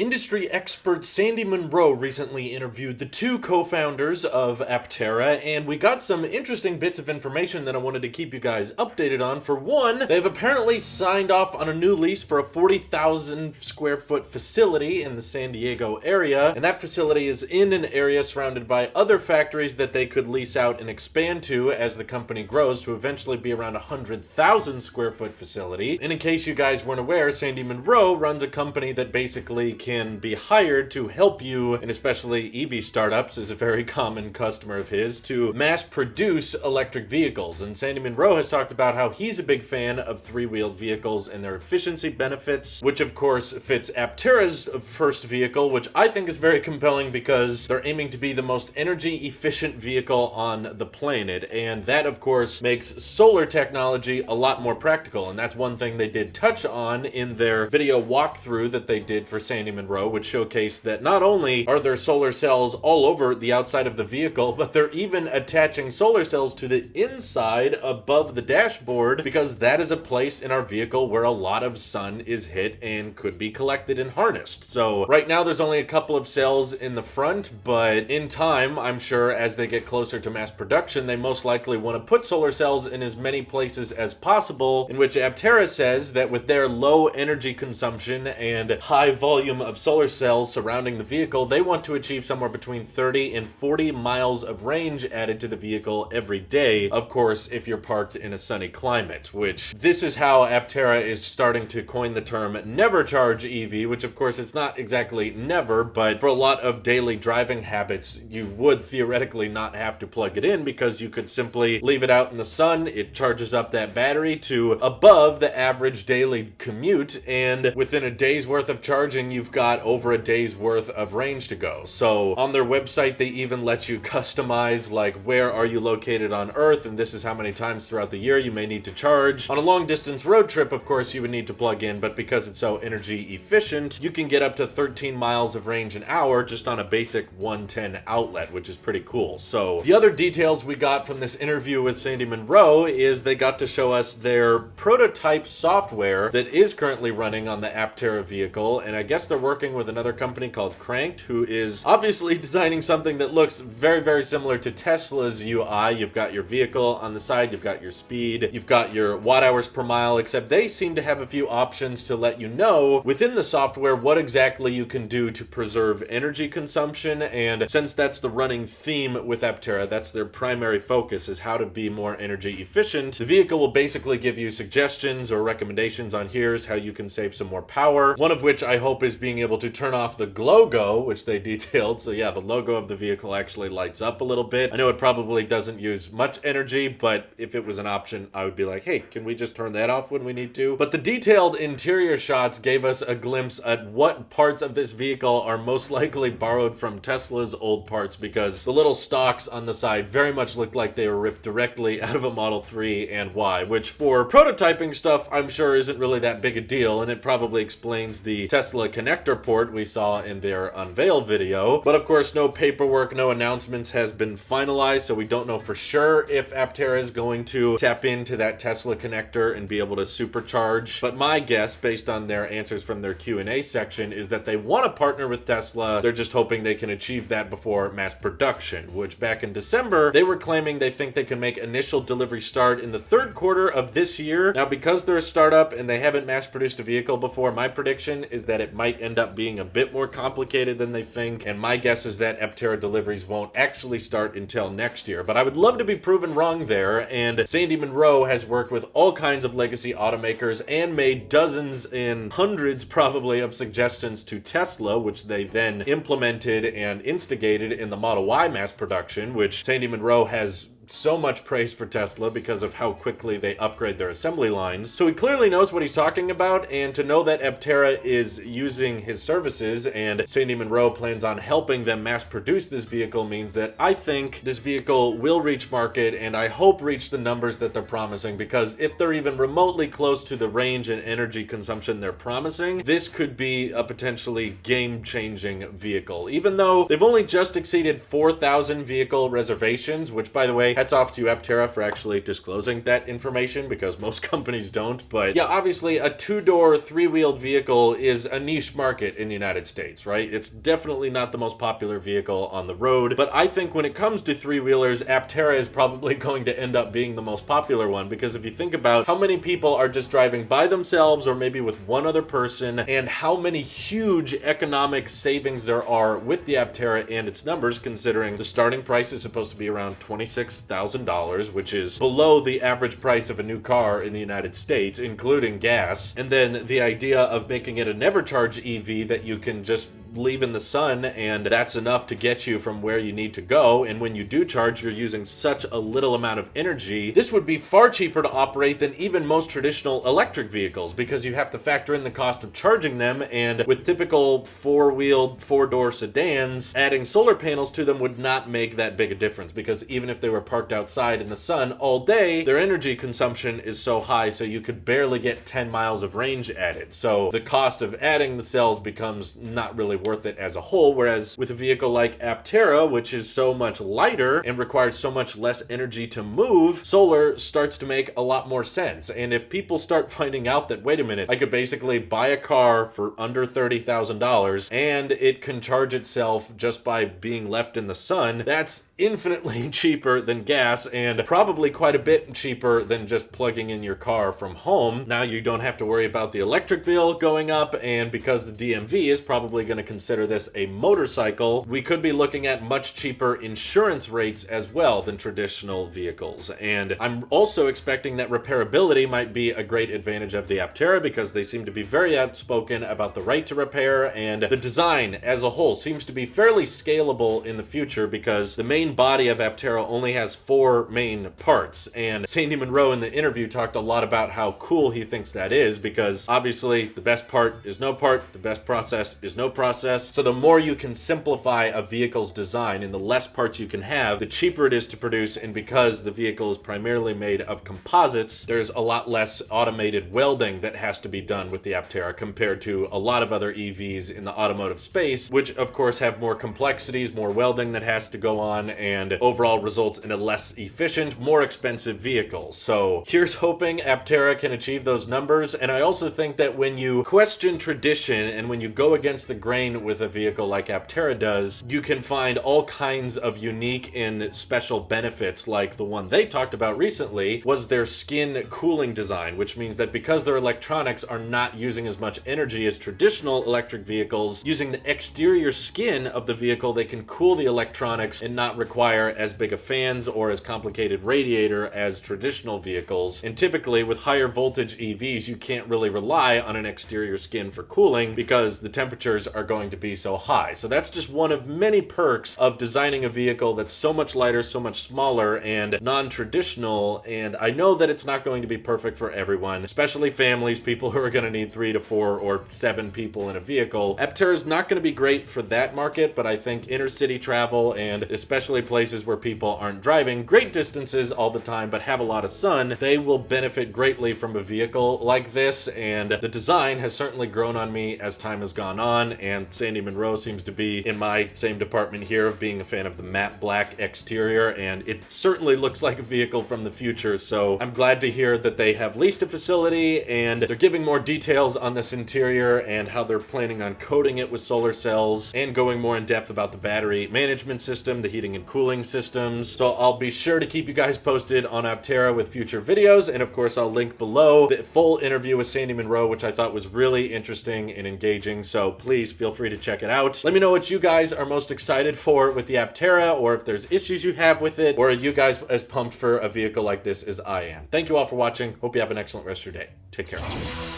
Industry expert Sandy Munro recently interviewed the two co-founders of Aptera, and we got some interesting bits of information that I wanted to keep you guys updated on. For one, they've apparently signed off on a new lease for a 40,000 square foot facility in the San Diego area, and that facility is in an area surrounded by other factories that they could lease out and expand to as the company grows to eventually be around a 100,000 square foot facility. And in case you guys weren't aware, Sandy Munro runs a company that basically can be hired to help you, and especially EV startups is a very common customer of his, to mass produce electric vehicles. And Sandy Munro has talked about how he's a big fan of three-wheeled vehicles and their efficiency benefits, which of course fits Aptera's first vehicle, which I think is very compelling because they're aiming to be the most energy efficient vehicle on the planet. And that of course makes solar technology a lot more practical. And that's one thing they did touch on in their video walkthrough that they did for Sandy Munro, which showcased that not only are there solar cells all over the outside of the vehicle, but they're even attaching solar cells to the inside above the dashboard, because that is a place in our vehicle where a lot of sun is hit and could be collected and harnessed. So right now there's only a couple of cells in the front, but in time, I'm sure as they get closer to mass production, they most likely want to put solar cells in as many places as possible, in which Aptera says that with their low energy consumption and high volume of solar cells surrounding the vehicle, they want to achieve somewhere between 30 and 40 miles of range added to the vehicle every day. Of course, if you're parked in a sunny climate, which this is how Aptera is starting to coin the term never charge EV, which of course it's not exactly never, but for a lot of daily driving habits, you would theoretically not have to plug it in because you could simply leave it out in the sun. It charges up that battery to above the average daily commute, and within a day's worth of charging, you've got over a day's worth of range to go. So on their website, they even let you customize, like, where are you located on Earth, and this is how many times throughout the year you may need to charge. On a long distance road trip, of course, you would need to plug in, but because it's so energy efficient, you can get up to 13 miles of range an hour just on a basic 110 outlet, which is pretty cool. So the other details we got from this interview with Sandy Munro is they got to show us their prototype software that is currently running on the Aptera vehicle, and I guess they're working with another company called Cranked, who is obviously designing something that looks very, very similar to Tesla's UI. You've got your vehicle on the side, you've got your speed, you've got your watt hours per mile, except they seem to have a few options to let you know within the software what exactly you can do to preserve energy consumption. And since that's the running theme with Aptera, that's their primary focus, is how to be more energy efficient, the vehicle will basically give you suggestions or recommendations on here's how you can save some more power. One of which I hope is being able to turn off the logo, which they detailed. So yeah, the logo of the vehicle actually lights up a little bit. I know it probably doesn't use much energy, but if it was an option, I would be like, hey, can we just turn that off when we need to? But the detailed interior shots gave us a glimpse at what parts of this vehicle are most likely borrowed from Tesla's old parts, because the little stalks on the side very much looked like they were ripped directly out of a Model 3 and Y, which for prototyping stuff, I'm sure isn't really that big a deal, and it probably explains the Tesla connector port we saw in their unveil video. But of course, no paperwork, no announcements has been finalized, so we don't know for sure if Aptera is going to tap into that Tesla connector and be able to supercharge. But my guess, based on their answers from their Q&A section, is that they want to partner with Tesla. They're just hoping they can achieve that before mass production, which back in December, they were claiming they think they can make initial delivery start in the third quarter of this year. Now, because they're a startup and they haven't mass produced a vehicle before, my prediction is that it might end up being a bit more complicated than they think, and my guess is that Aptera deliveries won't actually start until next year. But I would love to be proven wrong there, and Sandy Munro has worked with all kinds of legacy automakers and made dozens and hundreds probably of suggestions to Tesla, which they then implemented and instigated in the Model Y mass production, which Sandy Munro has so much praise for Tesla because of how quickly they upgrade their assembly lines. So he clearly knows what he's talking about, and to know that Aptera is using his services and Sandy Munro plans on helping them mass produce this vehicle means that I think this vehicle will reach market, and I hope reach the numbers that they're promising, because if they're even remotely close to the range and energy consumption they're promising, this could be a potentially game-changing vehicle. Even though they've only just exceeded 4,000 vehicle reservations, which by the way hats off to Aptera for actually disclosing that information, because most companies don't. But yeah, obviously a two-door, three-wheeled vehicle is a niche market in the United States, right? It's definitely not the most popular vehicle on the road, but I think when it comes to three-wheelers, Aptera is probably going to end up being the most popular one, because if you think about how many people are just driving by themselves or maybe with one other person, and how many huge economic savings there are with the Aptera and its numbers, considering the starting price is supposed to be around $26,000, which is below the average price of a new car in the United States, including gas. And then the idea of making it a never charge EV that you can just leave in the sun, and that's enough to get you from where you need to go. And when you do charge, you're using such a little amount of energy. This would be far cheaper to operate than even most traditional electric vehicles, because you have to factor in the cost of charging them. And with typical four-wheeled, four-door sedans, adding solar panels to them would not make that big a difference, because even if they were parked outside in the sun all day, their energy consumption is so high, so you could barely get 10 miles of range added. So the cost of adding the cells becomes not really worth it as a whole, whereas with a vehicle like Aptera, which is so much lighter and requires so much less energy to move, solar starts to make a lot more sense. And if people start finding out that, wait a minute, I could basically buy a car for under $30,000 and it can charge itself just by being left in the sun, that's infinitely cheaper than gas, and probably quite a bit cheaper than just plugging in your car from home. Now you don't have to worry about the electric bill going up, and because the DMV is probably going to consider this a motorcycle, we could be looking at much cheaper insurance rates as well than traditional vehicles. And I'm also expecting that repairability might be a great advantage of the Aptera, because they seem to be very outspoken about the right to repair, and the design as a whole seems to be fairly scalable in the future, because the main body of Aptera only has 4 main parts. And Sandy Munro in the interview talked a lot about how cool he thinks that is, because obviously the best part is no part, the best process is no process. So the more you can simplify a vehicle's design and the less parts you can have, the cheaper it is to produce. And because the vehicle is primarily made of composites, there's a lot less automated welding that has to be done with the Aptera compared to a lot of other EVs in the automotive space, which of course have more complexities, more welding that has to go on, and overall results in a less efficient, more expensive vehicle. So here's hoping Aptera can achieve those numbers. And I also think that when you question tradition and when you go against the grain with a vehicle like Aptera does, you can find all kinds of unique and special benefits. Like the one they talked about recently was their skin cooling design, which means that because their electronics are not using as much energy as traditional electric vehicles, using the exterior skin of the vehicle, they can cool the electronics and not require as big of fans or as complicated radiator as traditional vehicles. And typically with higher voltage EVs, you can't really rely on an exterior skin for cooling because the temperatures are going to be so high. So that's just one of many perks of designing a vehicle that's so much lighter, so much smaller, and non-traditional. And I know that it's not going to be perfect for everyone, especially families, people who are going to need 3 to 4 or 7 people in a vehicle. Aptera is not going to be great for that market, but I think inner city travel, and especially places where people aren't driving great distances all the time but have a lot of sun, they will benefit greatly from a vehicle like this. And the design has certainly grown on me as time has gone on, and Sandy Munro seems to be in my same department here of being a fan of the matte black exterior, and it certainly looks like a vehicle from the future. So I'm glad to hear that they have leased a facility and they're giving more details on this interior and how they're planning on coating it with solar cells, and going more in depth about the battery management system, the heating and cooling systems. So I'll be sure to keep you guys posted on Aptera with future videos, and of course I'll link below the full interview with Sandy Munro, which I thought was really interesting and engaging. So please feel free to check it out. Let me know what you guys are most excited for with the Aptera, or if there's issues you have with it, or are you guys as pumped for a vehicle like this as I am. Thank you all for watching. Hope you have an excellent rest of your day. Take care.